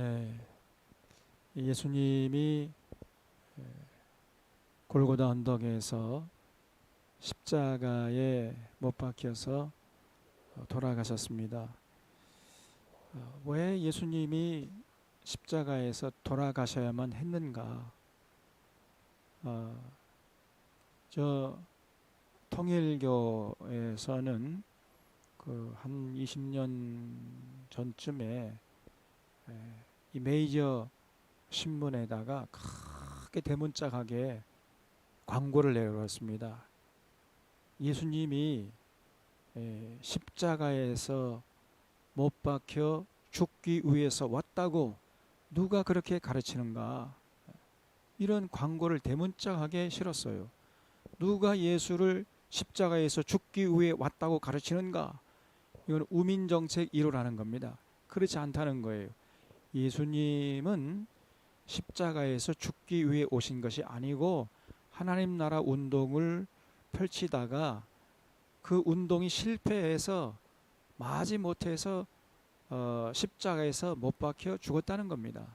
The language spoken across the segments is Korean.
예, 예수님이 골고다 언덕에서 십자가에 못 박혀서 돌아가셨습니다. 왜 예수님이 십자가에서 돌아가셔야만 했는가? 저 통일교에서는 그 한 20년 전쯤에 이 메이저 신문에다가 크게 대문짝하게 광고를 내걸었습니다. 예수님이 십자가에서 못 박혀 죽기 위해서 왔다고 누가 그렇게 가르치는가? 이런 광고를 대문짝하게 실었어요. 누가 예수를 십자가에서 죽기 위해 왔다고 가르치는가? 이건 우민정책 1호라는 겁니다. 그렇지 않다는 거예요. 예수님은 십자가에서 죽기 위해 오신 것이 아니고 하나님 나라 운동을 펼치다가 그 운동이 실패해서 마지못해서 십자가에서 못 박혀 죽었다는 겁니다.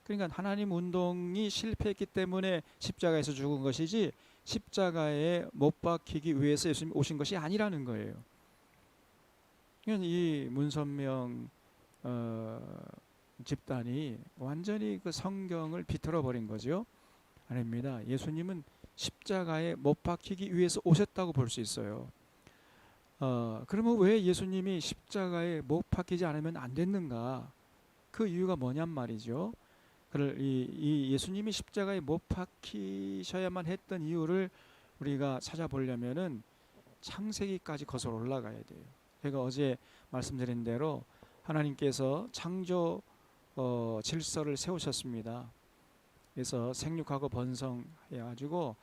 그러니까 하나님 운동이 실패했기 때문에 십자가에서 죽은 것이지 십자가에 못 박히기 위해서 예수님이 오신 것이 아니라는 거예요. 이 문선명 집단이 완전히 그 성경을 비틀어 버린 거죠. 아닙니다. 예수님은 십자가에 못 박히기 위해서 오셨다고 볼 수 있어요. 그러면 왜 예수님이 십자가에 못 박히지 않으면 안 됐는가? 그 이유가 뭐냔 말이죠. 이 예수님이 십자가에 못 박히셔야만 했던 이유를 우리가 찾아보려면은 창세기까지 거슬러 올라가야 돼요. 제가 어제 말씀드린 대로 하나님께서 창조 질서를 세우셨습니다. 그래서 생육하고 번성해가지고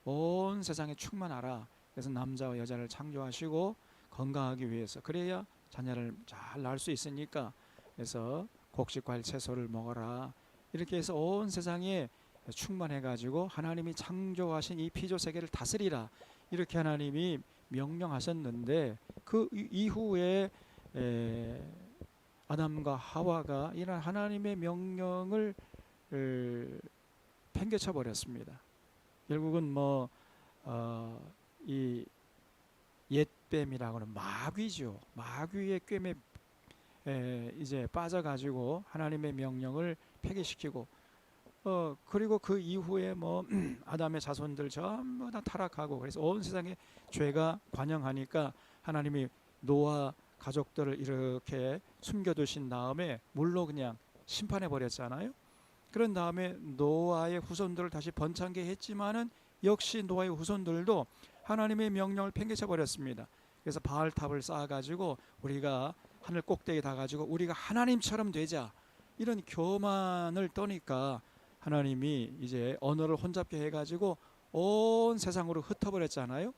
온 세상에 충만하라. 그래서 남자와 여자를 창조하시고 건강하기 위해서, 그래야 자녀를 잘 낳을 수 있으니까, 그래서 곡식과일 채소를 먹어라. 이렇게 해서 온 세상에 충만해가지고 하나님이 창조하신 이 피조 세계를 다스리라. 이렇게 하나님이 명령하셨는데 그 이후에 아담과 하와가 이런 하나님의 명령을 팽개쳐 버렸습니다. 결국은 이 옛뱀이라고는 마귀죠. 마귀의 꿰매 이제 빠져가지고 하나님의 명령을 폐기시키고, 그리고 그 이후에 아담의 자손들 전부 다 타락하고, 그래서 온 세상에 죄가 관영하니까 하나님이 노아 가족들을 이렇게 숨겨두신 다음에 물로 그냥 심판해 버렸잖아요. 그런 다음에 노아의 후손들을 다시 번창게 했지만은 역시 노아의 후손들도 하나님의 명령을 팽개쳐 버렸습니다. 그래서 바알탑을 쌓아가지고 우리가 하늘 꼭대기에 닿아가지고 우리가 하나님처럼 되자, 이런 교만을 떠니까 하나님이 이제 언어를 혼잡게 해가지고 온 세상으로 흩어버렸잖아요.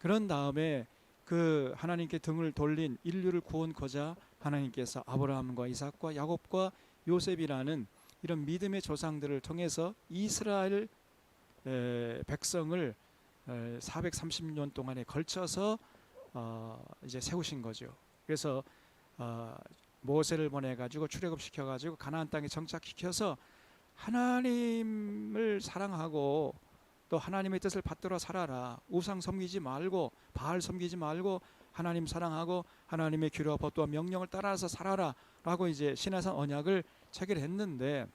그런 다음에 그 하나님께 등을 돌린 인류를 구원코자 하나님께서 아브라함과 이삭과 야곱과 요셉이라는 이런 믿음의 조상들을 통해서 이스라엘 백성을 430년 동안에 걸쳐서 이제 세우신 거죠. 그래서 모세를 보내가지고 출애굽시켜가지고 가나안 땅에 정착시켜서 하나님을 사랑하고 또 하나님의 뜻을 받들어 살아라. 우상 섬기지 말고 바알 섬기지 말고 하나님 사랑하고 하나님의 규례와 법도와 명령을 따라서 살아라 라고 이제 시내산 언약을 체결했는데,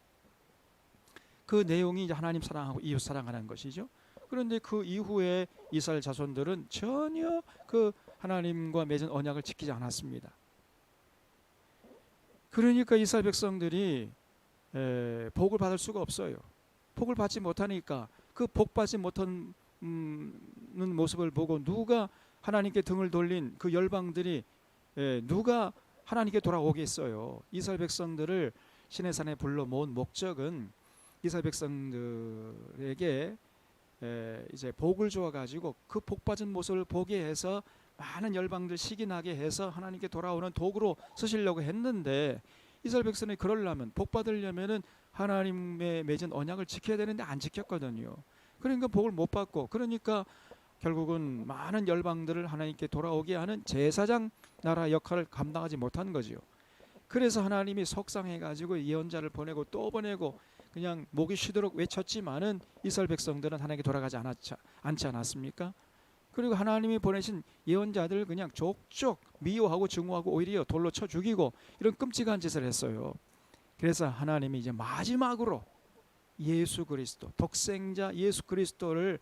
그 내용이 이제 하나님 사랑하고 이웃 사랑하는 것이죠. 그런데 그 이후에 이스라엘 자손들은 전혀 그 하나님과 맺은 언약을 지키지 않았습니다. 그러니까 이스라엘 백성들이 복을 받을 수가 없어요. 복을 받지 못하니까 그 복 받지 못하는 모습을 보고 누가 하나님께 등을 돌린 그 열방들이 누가 하나님께 돌아오겠어요. 이스라엘 백성들을 시내산에 불러 모은 목적은 이스라엘 백성들에게 이제 복을 주어 가지고 그 복 받은 모습을 보게 해서 많은 열방들 시기나게 해서 하나님께 돌아오는 도구로 쓰시려고 했는데, 이스라엘 백성이 그러려면, 복 받으려면은 하나님의 맺은 언약을 지켜야 되는데 안 지켰거든요. 그러니까 복을 못 받고, 그러니까 결국은 많은 열방들을 하나님께 돌아오게 하는 제사장 나라 역할을 감당하지 못한 거지요. 그래서 하나님이 속상해가지고 예언자를 보내고 또 보내고 그냥 목이 쉬도록 외쳤지만은 이스라엘 백성들은 하나님께 돌아가지 않지 않았습니까? 그리고 하나님이 보내신 예언자들 그냥 족족 미워하고 증오하고 오히려 돌로 쳐 죽이고 이런 끔찍한 짓을 했어요. 그래서 하나님이 이제 마지막으로 예수 그리스도, 독생자 예수 그리스도를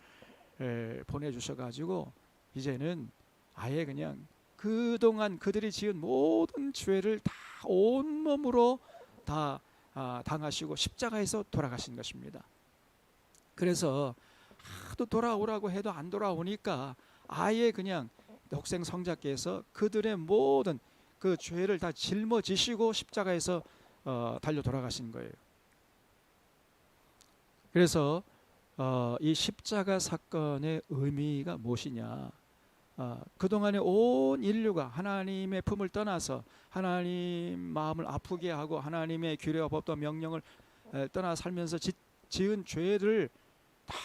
보내주셔가지고 이제는 아예 그냥 그동안 그들이 지은 모든 죄를 다 온몸으로 다 당하시고 십자가에서 돌아가신 것입니다. 그래서 하도 돌아오라고 해도 안 돌아오니까 아예 그냥 독생 성자께서 그들의 모든 그 죄를 다 짊어지시고 십자가에서 달려 돌아가신 거예요. 그래서 이 십자가 사건의 의미가 무엇이냐? 그동안에 온 인류가 하나님의 품을 떠나서 하나님 마음을 아프게 하고 하나님의 규례와 법도 명령을 떠나 살면서 지은 죄를 다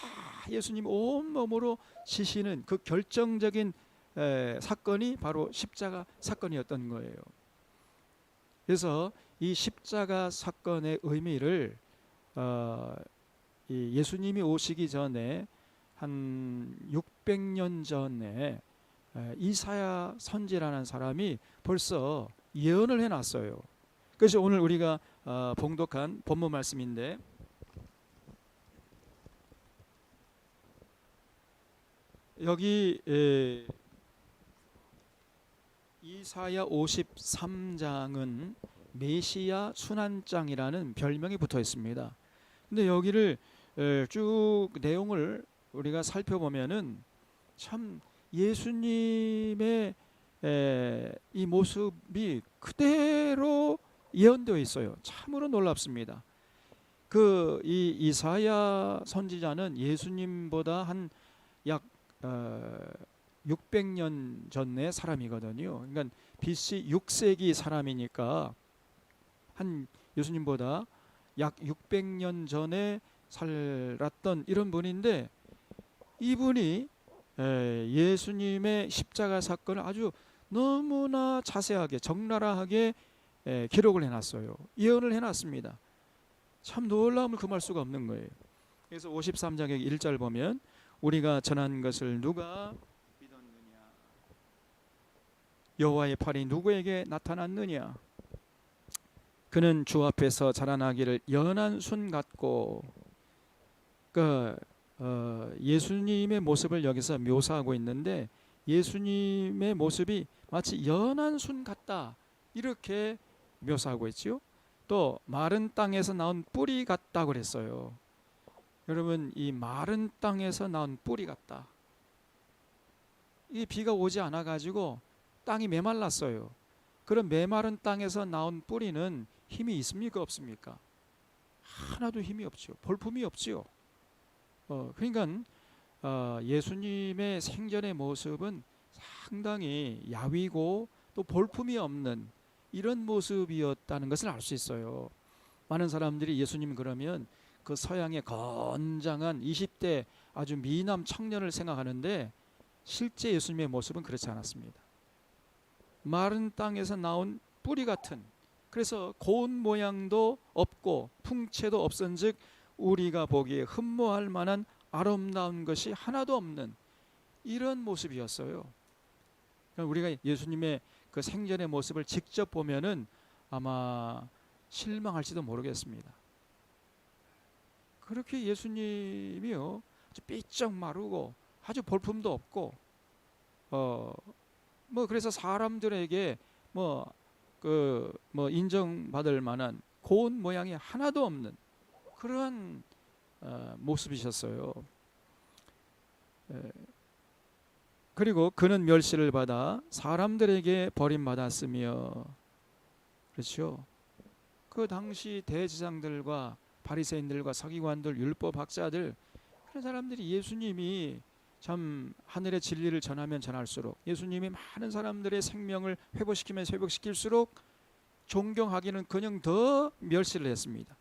예수님 온몸으로 지시는 그 결정적인 사건이 바로 십자가 사건이었던 거예요. 그래서 이 십자가 사건의 의미를 이 예수님이 오시기 전에 한 600년 전에 이사야 선지라는 사람이 벌써 예언을 해놨어요. 그래서 오늘 우리가 봉독한 본문 말씀인데 여기 이사야 53장은 메시아 순환장이라는 별명이 붙어 있습니다. 근데 여기를 쭉 내용을 우리가 살펴보면은 참 예수님의 이 모습이 그대로 예언되어 있어요. 참으로 놀랍습니다. 그 이 이사야 선지자는 예수님보다 한 약 600년 전의 사람이거든요. 그러니까 BC 6세기 사람이니까 한 예수님보다 약 600년 전에 살았던 이런 분인데 이분이 예수님의 십자가 사건을 아주 너무나 자세하게 적나라하게 기록을 해놨어요. 예언을 해놨습니다. 참 놀라움을 금할 수가 없는 거예요. 그래서 53장의 1절 보면 우리가 전한 것을 누가 믿었느냐? 여호와의 팔이 누구에게 나타났느냐? 그는 주 앞에서 자라나기를 연한 순 같고, 예수님의 모습을 여기서 묘사하고 있는데 예수님의 모습이 마치 연한 순 같다 이렇게 묘사하고 있지요. 또 마른 땅에서 나온 뿌리 같다 그랬어요. 여러분, 이 마른 땅에서 나온 뿌리 같다. 이 비가 오지 않아 가지고 땅이 메말랐어요. 그런 메마른 땅에서 나온 뿌리는 힘이 있습니까 없습니까? 하나도 힘이 없죠. 볼품이 없지요. 그러니까 예수님의 생전의 모습은 상당히 야위고 또 볼품이 없는 이런 모습이었다는 것을 알 수 있어요. 많은 사람들이 예수님 그러면 그 서양의 건장한 20대 아주 미남 청년을 생각하는데 실제 예수님의 모습은 그렇지 않았습니다. 마른 땅에서 나온 뿌리 같은, 그래서 고운 모양도 없고 풍채도 없은즉 우리가 보기에 흠모할 만한 아름다운 것이 하나도 없는 이런 모습이었어요. 그러니까 우리가 예수님의 그 생전의 모습을 직접 보면은 아마 실망할지도 모르겠습니다. 그렇게 예수님이요 아주 삐쩍 마르고 아주 볼품도 없고 그래서 사람들에게 인정받을 만한 고운 모양이 하나도 없는 그런 모습이셨어요. 그리고 그는 멸시를 받아 사람들에게 버림받았으며, 그렇죠. 그 당시 대제사장들과 바리새인들과 서기관들, 율법학자들, 그런 사람들이 예수님이 참 하늘의 진리를 전하면 전할수록, 예수님이 많은 사람들의 생명을 회복시키면 회복시킬수록 존경하기는 그냥 더 멸시를 했습니다.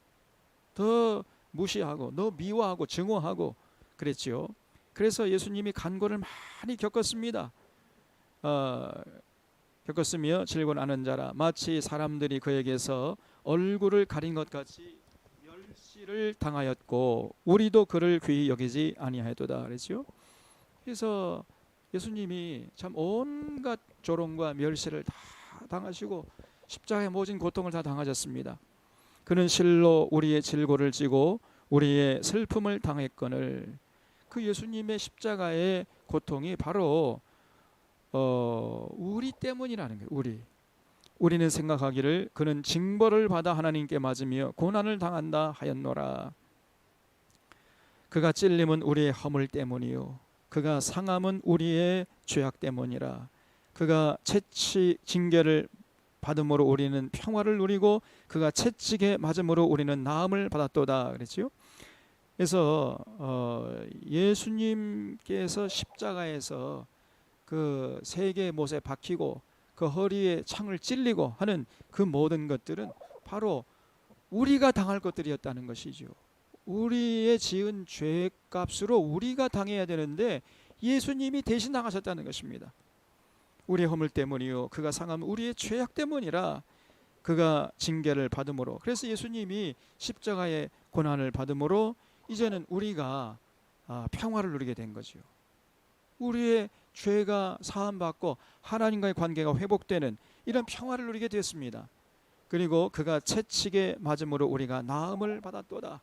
더 무시하고 더 미워하고 증오하고 그랬죠. 그래서 예수님이 간고를 많이 겪었습니다. 겪었으며 질고 나는 자라. 마치 사람들이 그에게서 얼굴을 가린 것 같이 멸시를 당하였고 우리도 그를 귀히 여기지 아니하였도다 그랬죠. 그래서 예수님이 참 온갖 조롱과 멸시를 다 당하시고 십자가의 모진 고통을 다 당하셨습니다. 그는 실로 우리의 질고를 지고 우리의 슬픔을 당했거늘. 그 예수님의 십자가의 고통이 바로 우리 때문이라는 거예요. 우리는 생각하기를 그는 징벌을 받아 하나님께 맞으며 고난을 당한다 하였노라. 그가 찔림은 우리의 허물 때문이요 그가 상함은 우리의 죄악 때문이라. 그가 채찍 징계를 받음으로 우리는 평화를 누리고 그가 채찍에 맞음으로 우리는 나음을 받았도다 그랬지요. 그래서 예수님께서 십자가에서 그 세 개의 못에 박히고 그 허리에 창을 찔리고 하는 그 모든 것들은 바로 우리가 당할 것들이었다는 것이죠. 우리의 지은 죄값으로 우리가 당해야 되는데 예수님이 대신 당하셨다는 것입니다. 우리의 허물 때문이요 그가 상함은 우리의 죄악 때문이라. 그가 징계를 받음으로, 그래서 예수님이 십자가의 고난을 받음으로 이제는 우리가 평화를 누리게 된 거죠. 우리의 죄가 사함받고 하나님과의 관계가 회복되는 이런 평화를 누리게 되었습니다. 그리고 그가 채찍에 맞음으로 우리가 나음을 받았도다.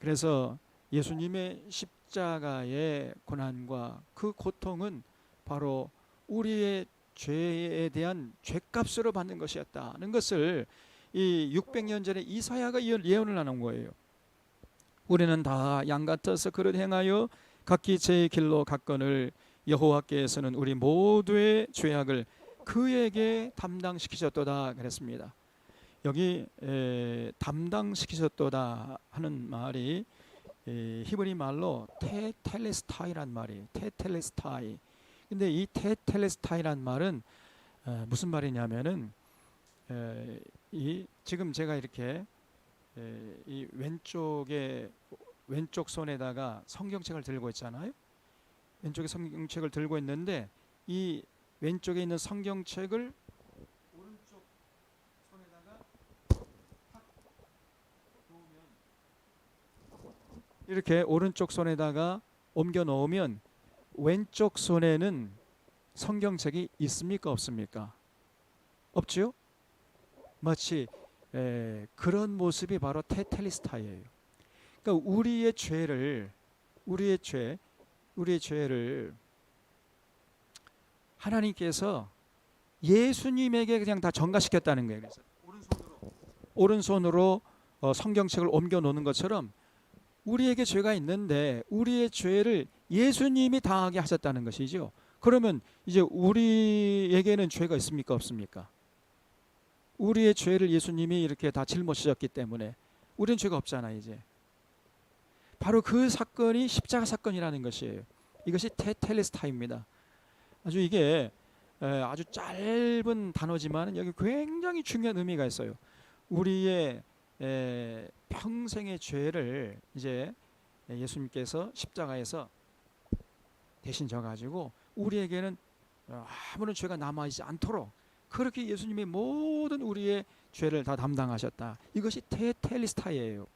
그래서 예수님의 십자가의 고난과 그 고통은 바로 우리의 죄에 대한 죄값으로 받는 것이었다는 것을 이 600년 전에 이사야가 예언을 하는 거예요. 우리는 다 양 같아서 그릇 행하여 각기 제 길로 갔거늘 여호와께서는 우리 모두의 죄악을 그에게 담당시키셨도다 그랬습니다. 여기 담당시키셨도다 하는 말이 히브리 말로 테텔레스타이란 말이에요. 테텔레스타이. 근데 이 테텔레스타이란 말은 무슨 말이냐면은 이 지금 제가 이렇게 이 왼쪽 손에다가 성경책을 들고 있잖아요. 왼쪽에 성경책을 들고 있는데 이 왼쪽에 있는 성경책을 오른쪽 손에다가 탁 놓으면 이렇게 오른쪽 손에다가 옮겨 놓으면 왼쪽 손에는 성경책이 있습니까 없습니까? 없죠? 마치 그런 모습이 바로 테텔리스타예요. 그러니까 우리의 죄를 하나님께서 예수님에게 그냥 다 전가시켰다는 거예요. 그래서 오른손으로 성경책을 옮겨 놓는 것처럼 우리에게 죄가 있는데 우리의 죄를 예수님이 당하게 하셨다는 것이죠. 그러면 이제 우리에게는 죄가 있습니까 없습니까? 우리의 죄를 예수님이 이렇게 다 짊어지셨기 때문에 우리는 죄가 없잖아요. 이제 바로 그 사건이 십자가 사건이라는 것이에요. 이것이 테텔레스타입니다. 아주 이게 아주 짧은 단어지만 여기 굉장히 중요한 의미가 있어요. 우리의 평생의 죄를 이제 예수님께서 십자가에서 대신 져가지고 우리에게는 아무런 죄가 남아있지 않도록 그렇게 예수님이 모든 우리의 죄를 다 담당하셨다. 이것이 테텔리스타예요.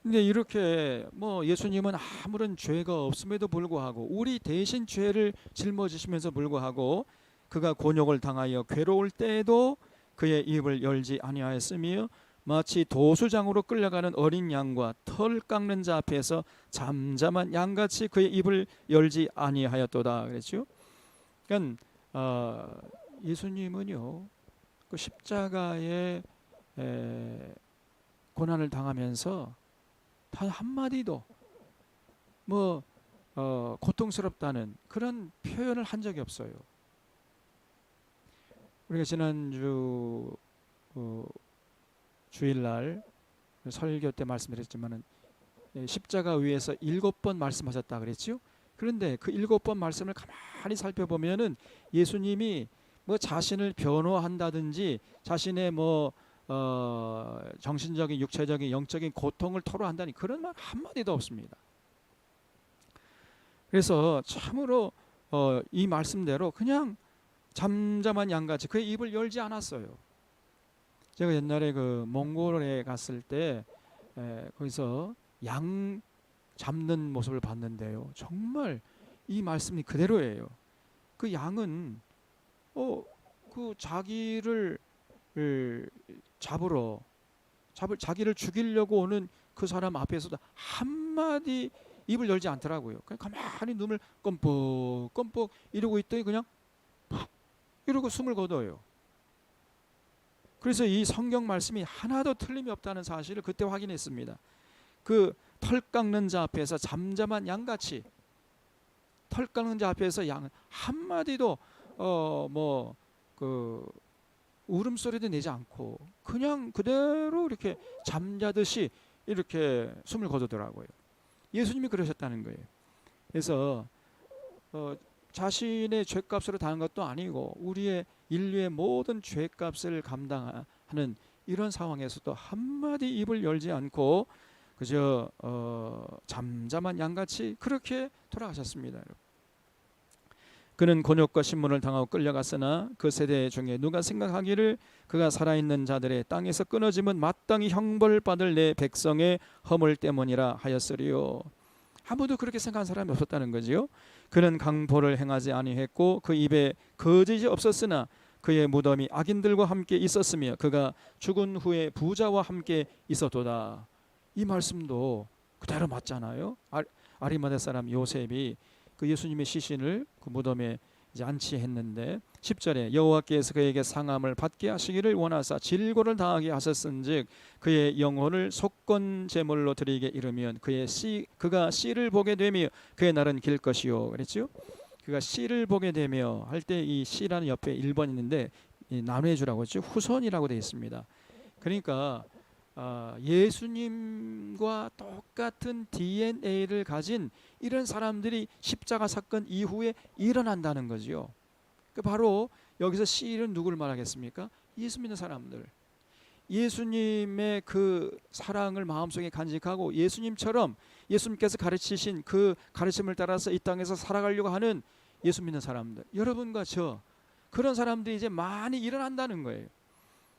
근데 이렇게 예수님은 아무런 죄가 없음에도 불구하고 우리 대신 죄를 짊어지시면서 불구하고 그가 곤욕을 당하여 괴로울 때에도 그의 입을 열지 아니하였으며 마치 도수장으로 끌려가는 어린 양과 털 깎는 자 앞에서 잠잠한 양같이 그의 입을 열지 아니하였도다 그랬죠. 그러니까 예수님은요 그 십자가의 고난을 당하면서 단 한마디도 고통스럽다는 그런 표현을 한 적이 없어요. 우리가 지난주 주일날 설교 때 말씀드렸지만은 십자가 위에서 7번 말씀하셨다 그랬죠. 그런데 그 7번 말씀을 가만히 살펴보면은 예수님이 자신을 변호한다든지 자신의 정신적인, 육체적인, 영적인 고통을 토로한다니 그런 말 한마디도 없습니다. 그래서 참으로 이 말씀대로 그냥 잠잠한 양같이 그의 입을 열지 않았어요. 제가 옛날에 그 몽골에 갔을 때 거기서 양 잡는 모습을 봤는데요. 정말 이 말씀이 그대로예요. 그 양은 그 자기를 잡으러 자기를 죽이려고 오는 그 사람 앞에서도 한마디 입을 열지 않더라고요. 그냥 가만히 눈을 껌뻑껌뻑 이러고 있더니 그냥 이러고 숨을 거둬요. 그래서 이 성경 말씀이 하나도 틀림이 없다는 사실을 그때 확인했습니다. 그 털 깎는 자 앞에서 잠잠한 양같이, 털 깎는 자 앞에서 양 한마디도 그 울음소리도 내지 않고 그냥 그대로 이렇게 잠자듯이 이렇게 숨을 거두더라고요. 예수님이 그러셨다는 거예요. 그래서 자신의 죄값으로 다는 것도 아니고 우리의 인류의 모든 죄값을 감당하는 이런 상황에서도 한마디 입을 열지 않고 그저 잠잠한 양같이 그렇게 돌아가셨습니다. 그는 곤욕과 신문을 당하고 끌려갔으나 그 세대 중에 누가 생각하기를 그가 살아있는 자들의 땅에서 끊어짐은 마땅히 형벌을 받을 내 백성의 허물 때문이라 하였으리요. 아무도 그렇게 생각한 사람이 없었다는 거지요. 그는 강포를 행하지 아니했고 그 입에 거짓이 없었으나 그의 무덤이 악인들과 함께 있었으며 그가 죽은 후에 부자와 함께 있었도다. 이 말씀도 그대로 맞잖아요. 아리마대 사람 요셉이 그 예수님의 시신을 그 무덤에 이제 안치했는데 10절에 여호와께서 그에게 상함을 받게 하시기를 원하사 질고를 당하게 하셨은즉 그의 영혼을 속건 제물로 드리게 이르면 그가 씨를 보게 되며 그의 날은 길 것이요. 그랬죠? 그가 씨를 보게 되며 할 때 이 씨라는 옆에 1번 있는데 나눠주라고 했죠. 후손이라고 되어 있습니다. 그러니까 예수님과 똑같은 DNA를 가진 이런 사람들이 십자가 사건 이후에 일어난다는 거지요. 바로 여기서 씨는 누구를 말하겠습니까? 예수 믿는 사람들. 예수님의 그 사랑을 마음속에 간직하고 예수님처럼 예수님께서 가르치신 그 가르침을 따라서 이 땅에서 살아가려고 하는 예수 믿는 사람들. 여러분과 저 그런 사람들이 이제 많이 일어난다는 거예요.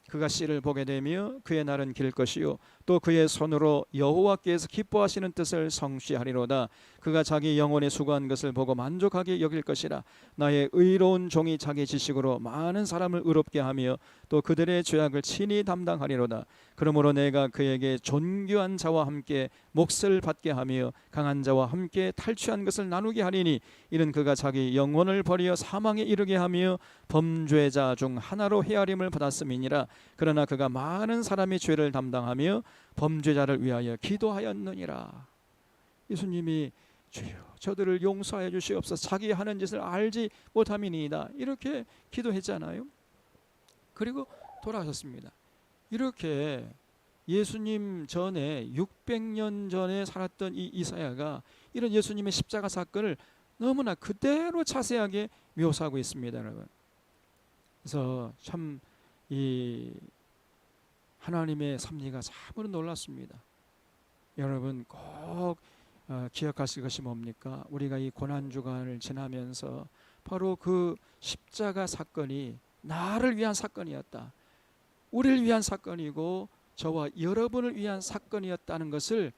그가 씨를 보게 되며 그의 날은 길 것이요 또 그의 손으로 여호와께서 기뻐하시는 뜻을 성취하리로다. 그가 자기 영혼에 수고한 것을 보고 만족하게 여길 것이라. 나의 의로운 종이 자기 지식으로 많은 사람을 의롭게 하며 또 그들의 죄악을 친히 담당하리로다. 그러므로 내가 그에게 존귀한 자와 함께 몫을 받게 하며 강한 자와 함께 탈취한 것을 나누게 하리니 이는 그가 자기 영혼을 버리어 사망에 이르게 하며 범죄자 중 하나로 헤아림을 받았음이니라. 그러나 그가 많은 사람의 죄를 담당하며 범죄자를 위하여 기도하였느니라. 예수님이 주여 저들을 용서하여 주시옵소서 자기 하는 짓을 알지 못함이니이다 이렇게 기도했잖아요. 그리고 돌아가셨습니다. 이렇게 예수님 전에 600년 전에 살았던 이 이사야가 이런 예수님의 십자가 사건을 너무나 그대로 자세하게 묘사하고 있습니다, 여러분. 그래서 참 이 하나님의 섭리가 참으로 놀랍습니다. 여러분 꼭 기억하실 것이 뭡니까? 우리가 이 고난주간을 지나면서 바로 그 십자가 사건이 나를 위한 사건이었다. 우리를 위한 사건이고 저와 여러분을 위한 사건이었다는 것을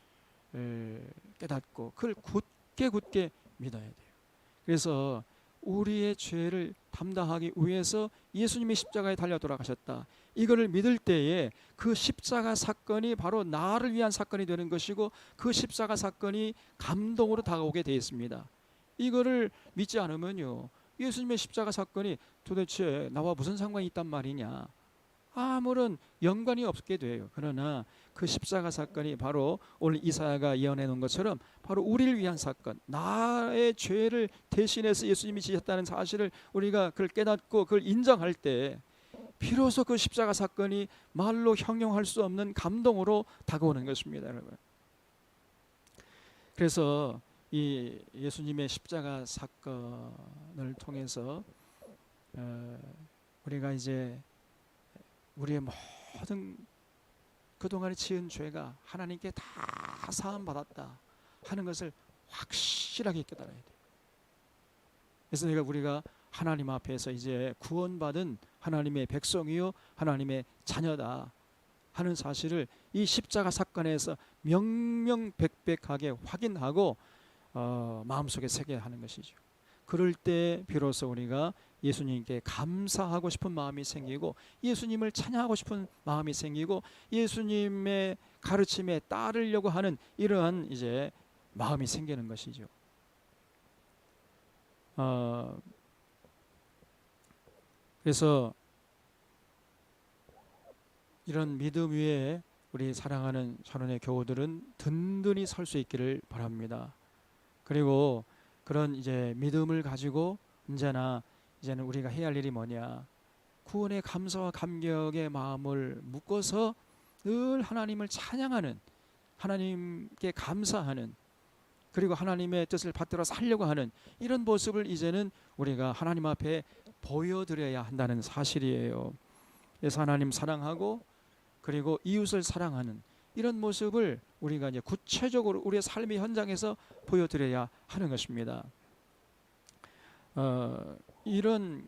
깨닫고 그걸 굳게 믿어야 돼요. 그래서 우리의 죄를 담당하기 위해서 예수님이 십자가에 달려 돌아가셨다. 이거를 믿을 때에 그 십자가 사건이 바로 나를 위한 사건이 되는 것이고 그 십자가 사건이 감동으로 다가오게 되어 있습니다. 이거를 믿지 않으면요, 예수님의 십자가 사건이 도대체 나와 무슨 상관이 있단 말이냐, 아무런 연관이 없게 돼요. 그러나 그 십자가 사건이 바로 오늘 이사야가 예언해 놓은 것처럼 바로 우리를 위한 사건, 나의 죄를 대신해서 예수님이 지셨다는 사실을 우리가 그걸 깨닫고 그걸 인정할 때 비로소 그 십자가 사건이 말로 형용할 수 없는 감동으로 다가오는 것입니다, 여러분. 그래서 이 예수님의 십자가 사건을 통해서 우리가 이제 우리의 모든 그동안에 지은 죄가 하나님께 다 사함 받았다 하는 것을 확실하게 깨달아야 돼요. 그래서 우리가 하나님 앞에서 이제 구원받은 하나님의 백성이요 하나님의 자녀다 하는 사실을 이 십자가 사건에서 명명백백하게 확인하고 마음속에 새겨야 하는 것이죠. 그럴 때 비로소 우리가 예수님께 감사하고 싶은 마음이 생기고 예수님을 찬양하고 싶은 마음이 생기고 예수님의 가르침에 따르려고 하는 이러한 이제 마음이 생기는 것이죠. 그래서 이런 믿음 위에 우리 사랑하는 전원의 교우들은 든든히 설 수 있기를 바랍니다. 그리고 그런 이제 믿음을 가지고 언제나 이제는 우리가 해야 할 일이 뭐냐, 구원의 감사와 감격의 마음을 묶어서 늘 하나님을 찬양하는, 하나님께 감사하는, 그리고 하나님의 뜻을 받들어 살려고 하는 이런 모습을 이제는 우리가 하나님 앞에 보여드려야 한다는 사실이에요. 그래서 하나님 사랑하고 그리고 이웃을 사랑하는 이런 모습을 우리가 이제 구체적으로 우리의 삶의 현장에서 보여드려야 하는 것입니다. 이런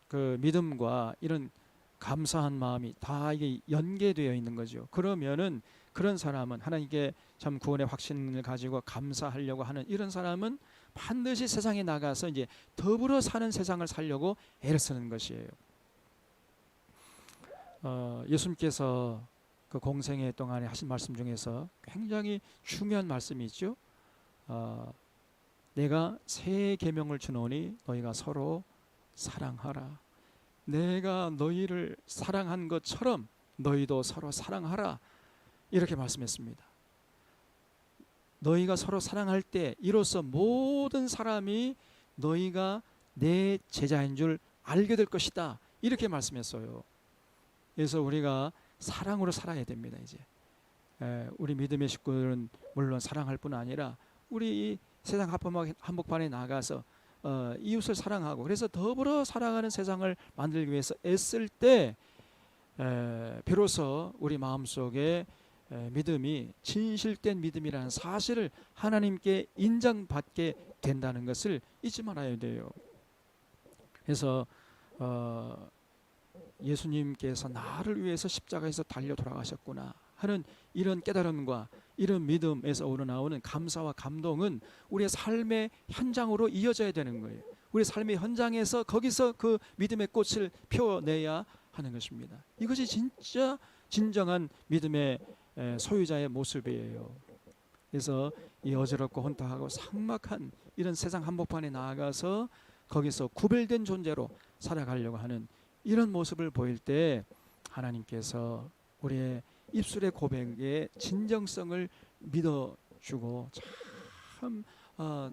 그 믿음과 이런 감사한 마음이 다 이게 연계되어 있는 거죠. 그러면은 그런 사람은 하나님께 참 구원의 확신을 가지고 감사하려고 하는 이런 사람은 반드시 세상에 나가서 이제 더불어 사는 세상을 살려고 애를 쓰는 것이에요. 예수님께서 그 공생애 동안에 하신 말씀 중에서 굉장히 중요한 말씀이 있죠. 내가 새 계명을 주노니 너희가 서로 사랑하라. 내가 너희를 사랑한 것처럼 너희도 서로 사랑하라. 이렇게 말씀했습니다. 너희가 서로 사랑할 때 이로써 모든 사람이 너희가 내 제자인 줄 알게 될 것이다. 이렇게 말씀했어요. 그래서 우리가 사랑으로 살아야 됩니다. 이제 우리 믿음의 식구들은 물론 사랑할 뿐 아니라 우리 이 세상 한복판에 나가서 이웃을 사랑하고 그래서 더불어 살아가는 세상을 만들기 위해서 애쓸 때 비로소 우리 마음속에 믿음이 진실된 믿음이라는 사실을 하나님께 인정받게 된다는 것을 잊지 말아야 돼요. 그래서 예수님께서 나를 위해서 십자가에서 달려 돌아가셨구나 하는 이런 깨달음과 이런 믿음에서 우러나오는 감사와 감동은 우리의 삶의 현장으로 이어져야 되는 거예요. 우리 삶의 현장에서 거기서 그 믿음의 꽃을 펴내야 하는 것입니다. 이것이 진짜 진정한 믿음의 소유자의 모습이에요. 그래서 이 어지럽고 혼탁하고 삭막한 이런 세상 한복판에 나아가서 거기서 구별된 존재로 살아가려고 하는 이런 모습을 보일 때 하나님께서 우리의 입술의 고백의 진정성을 믿어주고 참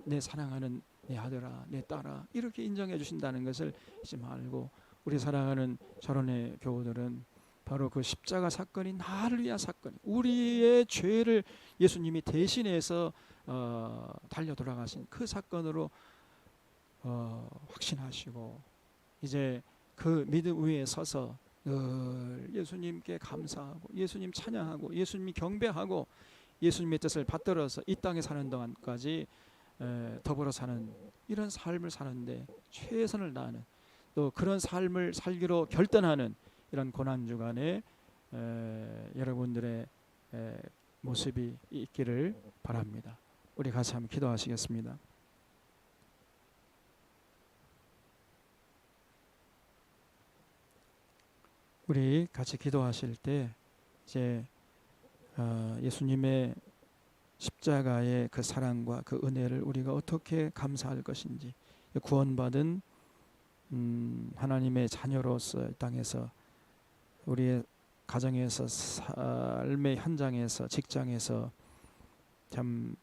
내 사랑하는 내 아들아 내 딸아 이렇게 인정해 주신다는 것을 잊지 말고 우리 사랑하는 전원의 교우들은 바로 그 십자가 사건이 나를 위한 사건, 우리의 죄를 예수님이 대신해서 달려 돌아가신 그 사건으로 확신하시고 이제 그 믿음 위에 서서 늘 예수님께 감사하고 예수님 찬양하고 예수님 경배하고 예수님의 뜻을 받들어서 이 땅에 사는 동안까지 더불어 사는 이런 삶을 사는데 최선을 다하는 또 그런 삶을 살기로 결단하는 이런 고난주간에 여러분들의 모습이 있기를 바랍니다. 우리 같이 한번 기도하시겠습니다. 우리 같이 기도하실 때 이제 예수님의 십자가의 그 사랑과 그 은혜를 우리가 어떻게 감사할 것인지 구원받은 하나님의 자녀로서 이 땅에서 우리의 가정에서 삶의 현장에서 직장에서 참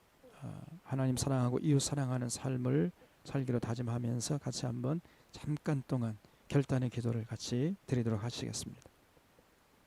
하나님 사랑하고 이웃 사랑하는 삶을 살기로 다짐하면서 같이 한번 잠깐 동안 결단의 기도를 같이 드리도록 하시겠습니다.